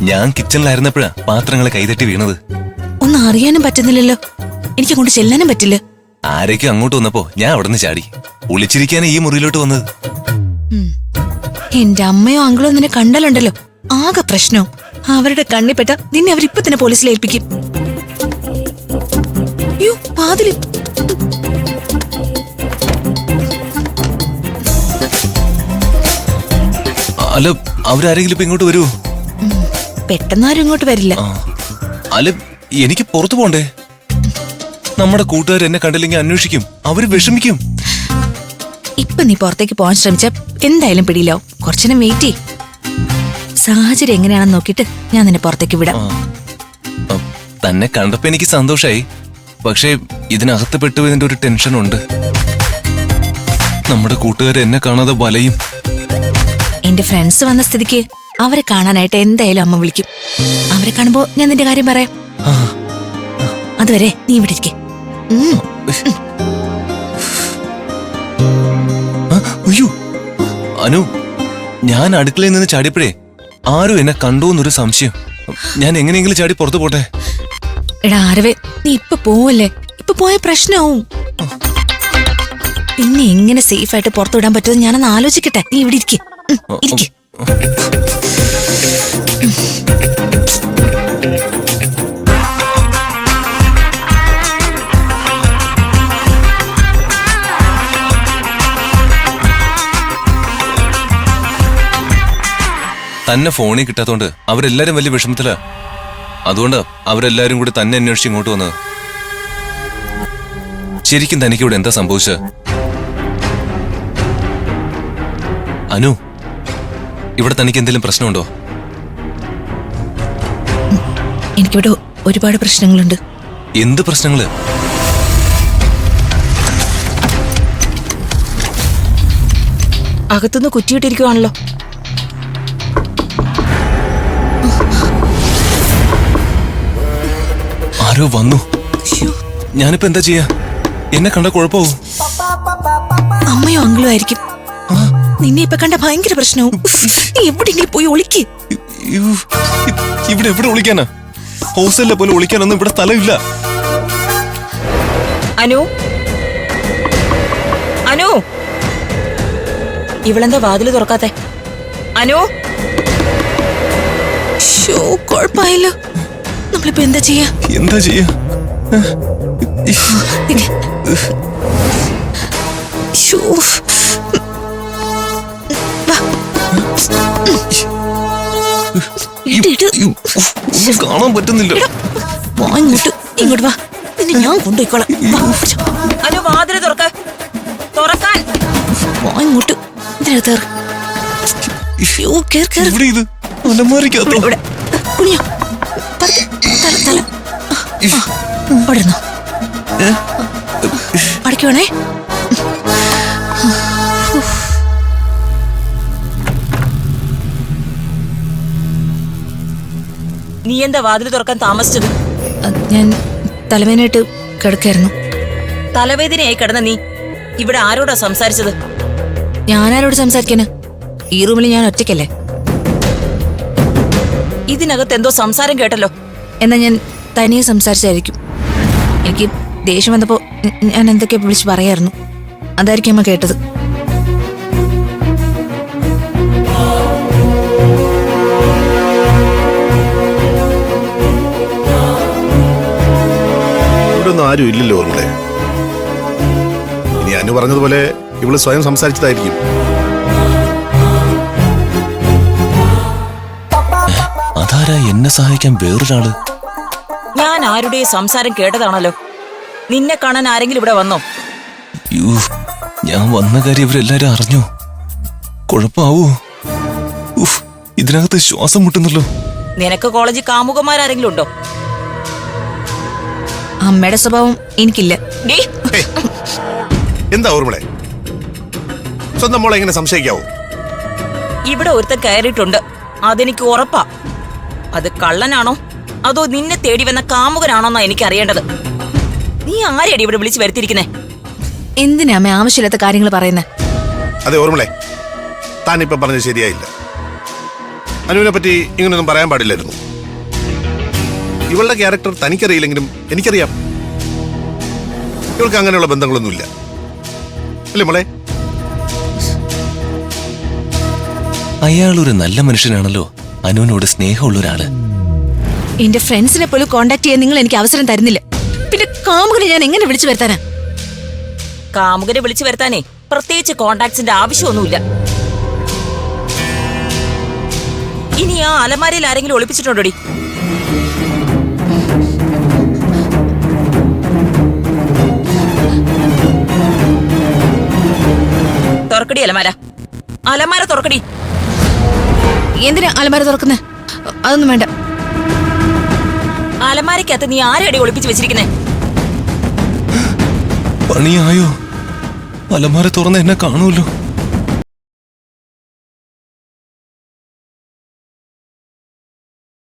ഞാൻ കിച്ചണിലായിരുന്നപ്പോഴാ പാത്രങ്ങളെ കൈതട്ടി വീണത്. ഒന്നും അറിയാനും പറ്റുന്നില്ലല്ലോ. എനിക്ക് അങ്ങോട്ട് ചെല്ലാനും പറ്റില്ല. ആരേക്കും അങ്ങോട്ട് വന്നപ്പോ ഞാൻ അവിടെ നിന്ന് ചാടി. ഒളിച്ചിരിക്കാനാ ഈ മുറിയിലോട്ട് വന്നത്. എന്റെ അമ്മയോ അങ്കിളോ നിന്നെ കണ്ടാലുണ്ടല്ലോ ആകെ പ്രശ്നവും. അവരുടെ കണ്ണിപ്പെട്ട നിന്നെ അവരിപ്പൊ തന്നെ പോലീസിൽ ഏൽപ്പിക്കും. വാതില് അല്ല, അവരാരെങ്കിലും ഇപ്പൊ ഇങ്ങോട്ട് വരുമോ? പെട്ടെന്നാരും ഇങ്ങോട്ട് വരില്ല. അല്ല, എനിക്ക് പുറത്തു പോണ്ടേ? നമ്മുടെ കൂട്ടുകാർ എന്നെ കണ്ടില്ലെങ്കിൽ അന്വേഷിക്കും, അവര് വിഷമിക്കും. ഇപ്പൊ നീ പുറത്തേക്ക് പോകാൻ ശ്രമിച്ച എന്തായാലും പിടിയിലാവും. കുറച്ചുനേരം വെയിറ്റ് ചെയ്. സാഹചര്യം എങ്ങനെയാണെന്ന് നോക്കിട്ട് ഞാൻ നിന്നെ പുറത്തേക്ക് വിടാം. തന്നെ കണ്ടപ്പോ എനിക്ക് സന്തോഷായി. പക്ഷേ ഇതിനകത്ത് പെട്ടുപോയതിന്റെ ഒരു ടെൻഷനുണ്ട്. നമ്മുടെ കൂട്ടുകാർ എന്നെ കാണാതെ വലയും. എന്റെ ഫ്രണ്ട്സ് വന്ന സ്ഥിതിക്ക് അവരെ കാണാനായിട്ട് എന്തായാലും അമ്മ വിളിക്കും. അവരെ കാണുമ്പോ ഞാൻ നിന്റെ കാര്യം പറയാം. അതുവരെ നീ ഇവിടെ ഇരിക്കേ. അയ്യോ അനു, ഞാൻ അടുക്കളയിൽ നിന്ന് ചാടിയപ്പോഴേ ആരും എന്നെ കണ്ടു എന്നൊരു സംശയം. ഞാൻ എങ്ങനെയെങ്കിലും ചാടി പുറത്തു പോട്ടെ. എടാ ആരവേ, നീ ഇപ്പൊ പോവല്ലേ? ഇപ്പൊ പോയ പ്രശ്നവും. പിന്നെ എങ്ങനെ സേഫ് ആയിട്ട് പുറത്തു വിടാൻ പറ്റുമെന്ന് ഞാനൊന്ന് ആലോചിക്കട്ടെ. നീ ഇവിടെ ഇരിക്കേ. തന്നെ ഫോണിൽ കിട്ടാത്തോണ്ട് അവരെല്ലാരും വലിയ വിഷമത്തിലാ. അതുകൊണ്ട് അവരെല്ലാരും കൂടി തന്നെ അന്വേഷിച്ച് ഇങ്ങോട്ട് വന്നത്. ശരിക്കും തനിക്ക് ഇവിടെ എന്താ സംഭവിച്ചത്? അനു, ഇവിടെ തനിക്ക് എന്തെങ്കിലും പ്രശ്നമുണ്ടോ? എനിക്കിവിടെ ഒരുപാട് പ്രശ്നങ്ങളുണ്ട്. എന്ത് പ്രശ്നങ്ങള്? അകത്തുനിന്ന് കുറ്റിയിട്ടിരിക്കുവാണല്ലോ. ആരോ വന്നു. ഞാനിപ്പോ എന്താ ചെയ്യാ? എന്നെ കണ്ട കുഴപ്പമാവും. അമ്മയോ അങ്കിളോ ആയിരിക്കും. നിന്നെ ഇപ്പൊ കണ്ട ഭയങ്കര പ്രശ്നവും. നീ എവിടെയെങ്കിലും പോയി ഒളിക്ക്. ഇവിടെ എവിടെ ഒളിക്കാനാ? ഹോസ്റ്റലിലെ പോലെ ഒളിക്കാനൊന്നും ഇവിടെ സ്ഥലമില്ല. അനു, അനു, ഇവളെന്താ വാതില് തുറക്കാത്തെ? അനു, കുഴപ്പമായല്ലോ. നമ്മളിപ്പോ എന്താ ചെയ്യാ? എന്താ ചെയ്യാ? കാണാൻ പറ്റുന്നില്ല. ഇങ്ങോട്ട് വാ, നിന്നെ ഞാൻ കൊണ്ടുപോയിക്കോളാം. അനു, വാതില് തുറക്കാൻ. ഇങ്ങോട്ട് ഇതിനകത്ത് അടയ്ക്കുവാണേ. നീ എന്താ വാതില് തുറക്കാൻ താമസിച്ചത്? ഞാൻ തലവേദനയായിട്ട് കിടക്കായിരുന്നു. തലവേദനയായി കിടന്ന നീ ഇവിടെ ആരോടാ സംസാരിച്ചത്? ഞാനാരോട് സംസാരിക്കാന്? ഈ റൂമിൽ ഞാൻ ഒറ്റയ്ക്കല്ലേ. ഇതിനകത്ത് എന്തോ സംസാരം കേട്ടല്ലോ. എന്നാ ഞാൻ തനിയെ സംസാരിച്ചായിരിക്കും. എനിക്ക് ദേഷ്യം വന്നപ്പോ ഞാൻ എന്തൊക്കെയോ വിളിച്ച് പറയായിരുന്നു. അതായിരിക്കും അമ്മ കേട്ടത്. ആരും ഇല്ലല്ലോ ഓർമ്മ. ഇനി അനു പറഞ്ഞതുപോലെ ഇവള് സ്വയം സംസാരിച്ചതായിരിക്കും. അതാരാ എന്നെ സഹായിക്കാൻ വേറൊരാള്? ഞാൻ ആരുടെയും സംസാരം കേട്ടതാണല്ലോ. നിന്നെ കാണാൻ ആരെങ്കിലും ഇവിടെ വന്നോ? ഞാൻ വന്ന കാര്യം ഇവരെല്ലാരും അറിഞ്ഞോ? കുഴപ്പാവോ? ഇതിനകത്ത് ശ്വാസം മുട്ടുന്നല്ലോ. നിനക്ക് കോളേജിൽ കാമുകന്മാരെങ്കിലും ഉണ്ടോ? അമ്മയുടെ സ്വഭാവം എനിക്കില്ല. എന്താ ഓർമ്മളെ, സ്വന്തം മോളെ എങ്ങനെ സംശയിക്കാവോ? ഇവിടെ ഒരുത്തൻ കയറിയിട്ടുണ്ട്, അതെനിക്ക് ഉറപ്പാ. അത് കള്ളനാണോ അതോ നിന്നെ തേടി വന്ന കാമുകനാണോന്നാ എനിക്ക് അറിയേണ്ടത്. നീ ആരെയടി ഇവിടെ വിളിച്ചു വരുത്തിയിരിക്കുന്നേ? എന്തിനാ അമ്മ ആവശ്യമില്ലാത്ത കാര്യങ്ങൾ പറയുന്നേ? അതെ ഓർമ്മളെ, താനിപ്പം പറഞ്ഞത് ശരിയായില്ല. അനുവിനെ പറ്റി ഇങ്ങനൊന്നും പറയാൻ പാടില്ലായിരുന്നു. ഇവളുടെ ക്യാരക്ടർ തനിക്കറിയില്ലെങ്കിലും എനിക്കറിയാം. ഇവൾക്ക് അങ്ങനെയുള്ള ബന്ധങ്ങളൊന്നുമില്ല, അല്ലേ മോളെ? അയാളൊരു നല്ല മനുഷ്യനാണല്ലോ, അനുവിനോട് സ്നേഹമുള്ള ഒരാള്. എന്റെ ഫ്രണ്ട്സിനെ പോലും കോണ്ടാക്ട് ചെയ്യാൻ നിങ്ങൾ എനിക്ക് അവസരം തരുന്നില്ല. പിന്നെ കാമുകനെ ഞാൻ എങ്ങനെ വിളിച്ചു വരുത്താനാ? കാമുകനെ വിളിച്ചു വരുത്താനേ പ്രത്യേകിച്ച് കോണ്ടാക്ട്സിന്റെ ആവശ്യമൊന്നുമില്ല. ഇനി ആ അലമാരയിൽ ആരെങ്കിലും ഒളിപ്പിച്ചിട്ടുണ്ടോടി? തുറക്കടി അലമാര, അലമാര തുറക്കടി. എന്തിനാ അലമാര തുറക്കുന്നേ? അതൊന്നും വേണ്ട. അലമാരക്കകത്ത് നീ ആരെയടി ഒളിപ്പിച്ച് വെച്ചിരിക്കുന്നേ? പണിയായോ? അലമാര തുറന്ന് എന്നെ കാണുമല്ലോ.